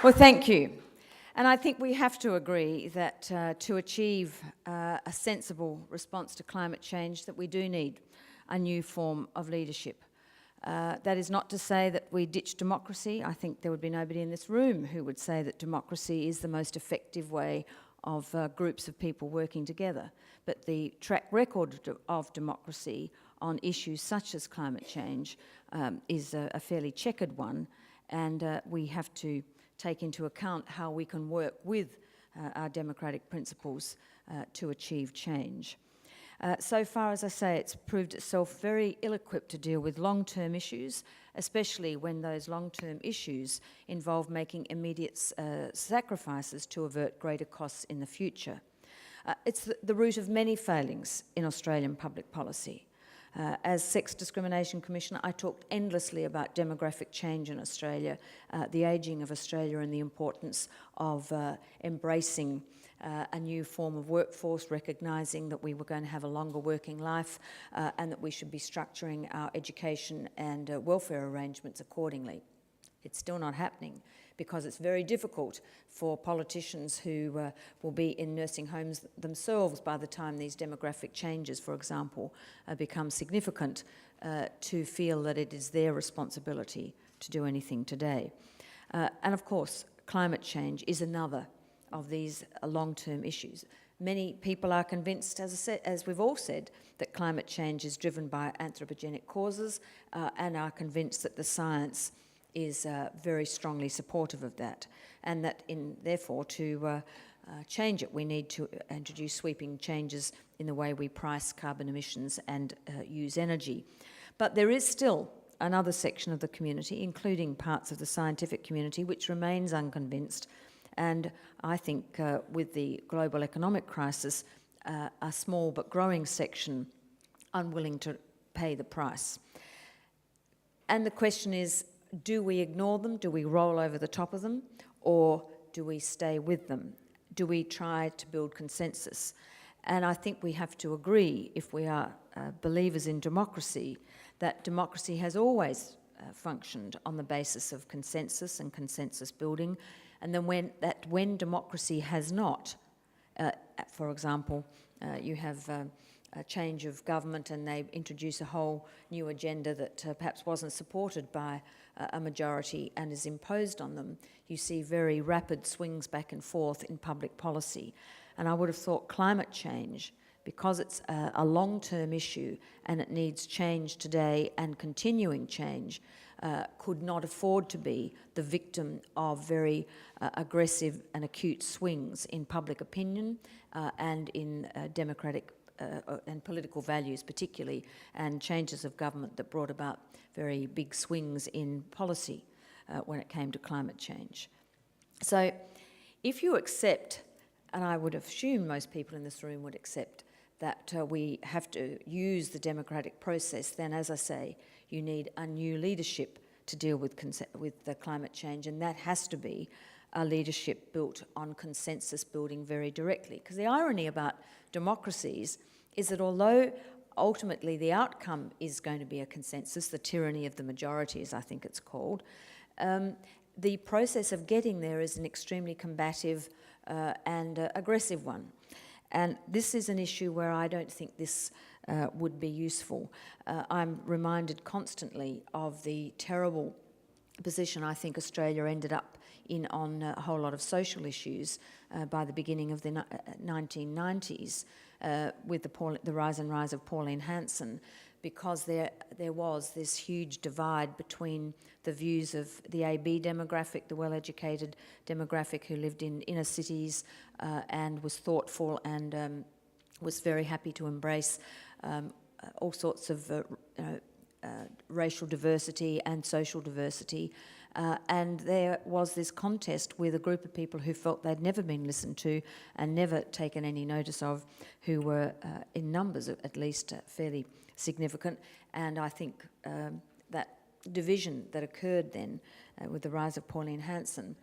Well, thank you. And I think we have to agree that to achieve a sensible response to climate change, that we do need a new form of leadership. That is not to say that we ditch democracy. I think there would be nobody in this room who would say that democracy is the most effective way of groups of people working together. But the track record of democracy on issues such as climate change is a fairly checkered one, and we have to take into account how we can work with our democratic principles to achieve change. So far, as I say, it's proved itself very ill-equipped to deal with long-term issues, especially when those long-term issues involve making immediate sacrifices to avert greater costs in the future. It's the root of many failings in Australian public policy. As Sex Discrimination Commissioner, I talked endlessly about demographic change in Australia, the ageing of Australia, and the importance of embracing a new form of workforce, recognising that we were going to have a longer working life and that we should be structuring our education and welfare arrangements accordingly. It's still not happening because it's very difficult for politicians who will be in nursing homes themselves by the time these demographic changes, for example, become significant, to feel that it is their responsibility to do anything today. And of course, climate change is another of these long-term issues. Many people are convinced, as we've all said, that climate change is driven by anthropogenic causes and are convinced that the science is very strongly supportive of that, and that therefore to change it we need to introduce sweeping changes in the way we price carbon emissions and use energy. But there is still another section of the community, including parts of the scientific community, which remains unconvinced, and I think with the global economic crisis, a small but growing section unwilling to pay the price. And the question is, do we ignore them? Do we roll over the top of them? Or do we stay with them? Do we try to build consensus? And I think we have to agree, if we are believers in democracy, that democracy has always functioned on the basis of consensus and consensus building, and then when democracy has not, for example, you have a change of government and they introduce a whole new agenda that perhaps wasn't supported by a majority and is imposed on them, you see very rapid swings back and forth in public policy. And I would have thought climate change, because it's a long-term issue and it needs change today and continuing change, could not afford to be the victim of very aggressive and acute swings in public opinion and in democratic and political values particularly, and changes of government that brought about very big swings in policy when it came to climate change. So if you accept, and I would assume most people in this room would accept, that we have to use the democratic process, then, as I say, you need a new leadership to deal with the climate change, and that has to be a leadership built on consensus building very directly. Because the irony about democracies is that although ultimately the outcome is going to be a consensus, the tyranny of the majority, as I think it's called, the process of getting there is an extremely combative and aggressive one. And this is an issue where I don't think this would be useful. I'm reminded constantly of the terrible position I think Australia ended up in on a whole lot of social issues by the beginning of the 1990s with the rise of Pauline Hanson, because there was this huge divide between the views of the AB demographic, the well-educated demographic who lived in inner cities and was thoughtful and was very happy to embrace all sorts of racial diversity and social diversity. And there was this contest with a group of people who felt they'd never been listened to and never taken any notice of, who were in numbers at least fairly significant. And I think that division that occurred then with the rise of Pauline Hanson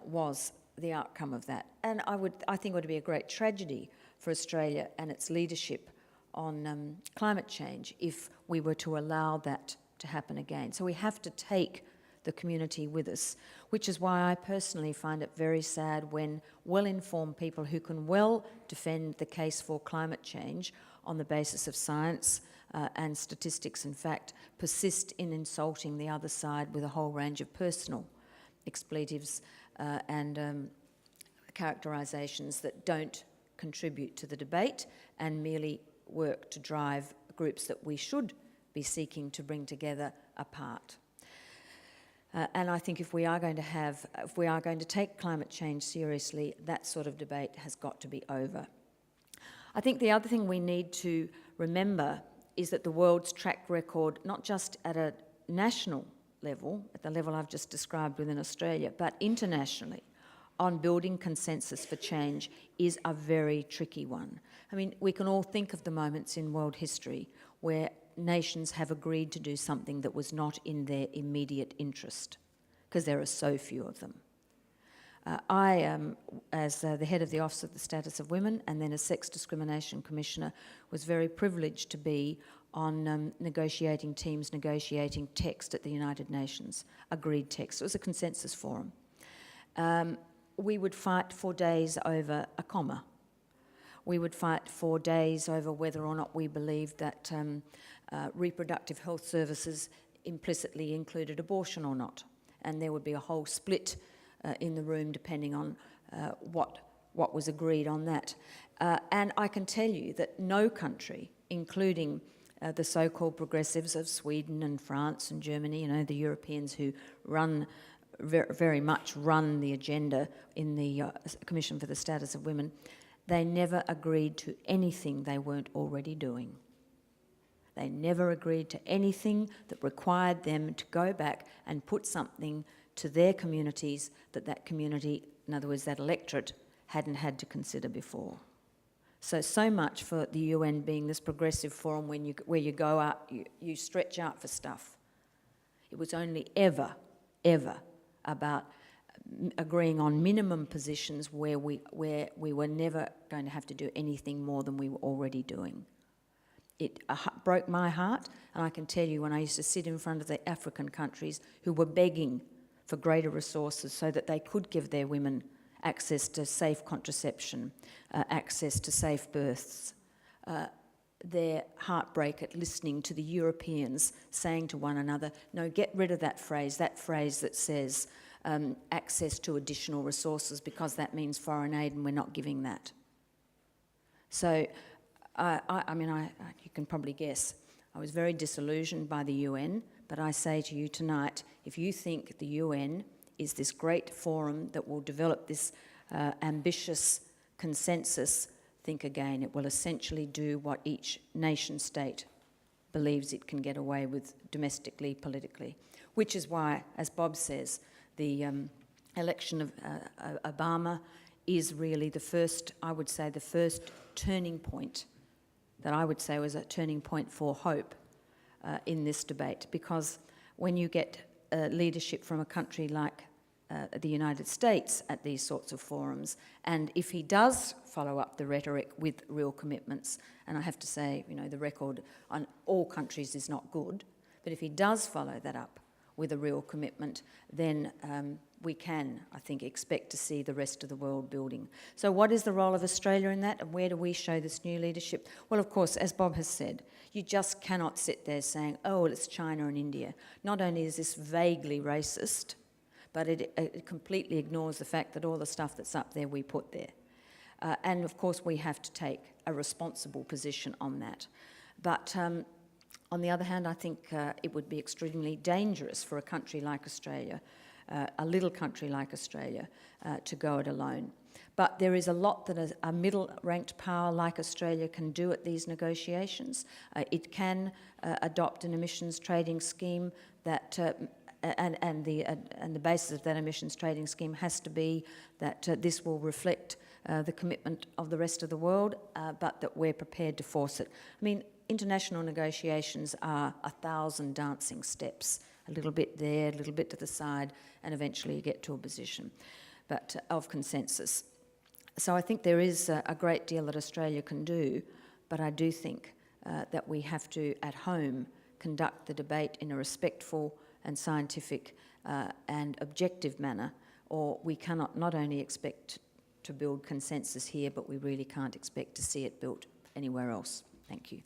was the outcome of that. And I think it would be a great tragedy for Australia and its leadership on climate change if we were to allow that to happen again. So we have to take the community with us, which is why I personally find it very sad when well-informed people who can well defend the case for climate change on the basis of science and statistics and fact persist in insulting the other side with a whole range of personal expletives and characterisations that don't contribute to the debate and merely work to drive groups that we should be seeking to bring together apart. And I think if we are going to take climate change seriously, that sort of debate has got to be over. I think the other thing we need to remember is that the world's track record, not just at a national level, at the level I've just described within Australia, but internationally, on building consensus for change is a very tricky one. I mean, we can all think of the moments in world history where nations have agreed to do something that was not in their immediate interest, because there are so few of them. As the head of the Office of the Status of Women and then as Sex Discrimination Commissioner, was very privileged to be on negotiating teams, negotiating text at the United Nations, agreed text. It was a consensus forum. We would fight for days over a comma. We would fight for days over whether or not we believed that reproductive health services implicitly included abortion or not. And there would be a whole split in the room depending on what was agreed on that. And I can tell you that no country, including the so-called progressives of Sweden and France and Germany, you know, the Europeans who very much run the agenda in the Commission for the Status of Women, they never agreed to anything they weren't already doing. They never agreed to anything that required them to go back and put something to their communities that community, in other words, that electorate, hadn't had to consider before. So much for the UN being this progressive forum where you go out, you stretch out for stuff. It was only ever about agreeing on minimum positions where we were never going to have to do anything more than we were already doing. It broke my heart, and I can tell you when I used to sit in front of the African countries who were begging for greater resources so that they could give their women access to safe contraception, access to safe births, their heartbreak at listening to the Europeans saying to one another, no, get rid of that phrase that says access to additional resources because that means foreign aid and we're not giving that. So, I mean, you can probably guess, I was very disillusioned by the UN, but I say to you tonight, if you think the UN is this great forum that will develop this ambitious consensus, think again. It will essentially do what each nation state believes it can get away with domestically, politically, which is why, as Bob says, the election of Obama is really the first, I would say, the first turning point that I would say was a turning point for hope in this debate, because when you get leadership from a country like the United States at these sorts of forums, and if he does follow up the rhetoric with real commitments, and I have to say, you know, the record on all countries is not good, but if he does follow that up with a real commitment, then we can, I think, expect to see the rest of the world building. So what is the role of Australia in that, and where do we show this new leadership? Well, of course, as Bob has said, you just cannot sit there saying, oh, well, it's China and India. Not only is this vaguely racist, but it completely ignores the fact that all the stuff that's up there we put there. And of course we have to take a responsible position on that. But on the other hand, I think it would be extremely dangerous for a country like Australia, a little country like Australia, to go it alone. But there is a lot that a middle-ranked power like Australia can do at these negotiations. It can adopt an emissions trading scheme that and the basis of that emissions trading scheme has to be that this will reflect the commitment of the rest of the world, but that we're prepared to force it. I mean, international negotiations are 1,000 dancing steps, a little bit there, a little bit to the side, and eventually you get to a position of consensus. So I think there is a great deal that Australia can do, but I do think that we have to, at home, conduct the debate in a respectful and scientific and objective manner, or we cannot not only expect to build consensus here, but we really can't expect to see it built anywhere else. Thank you.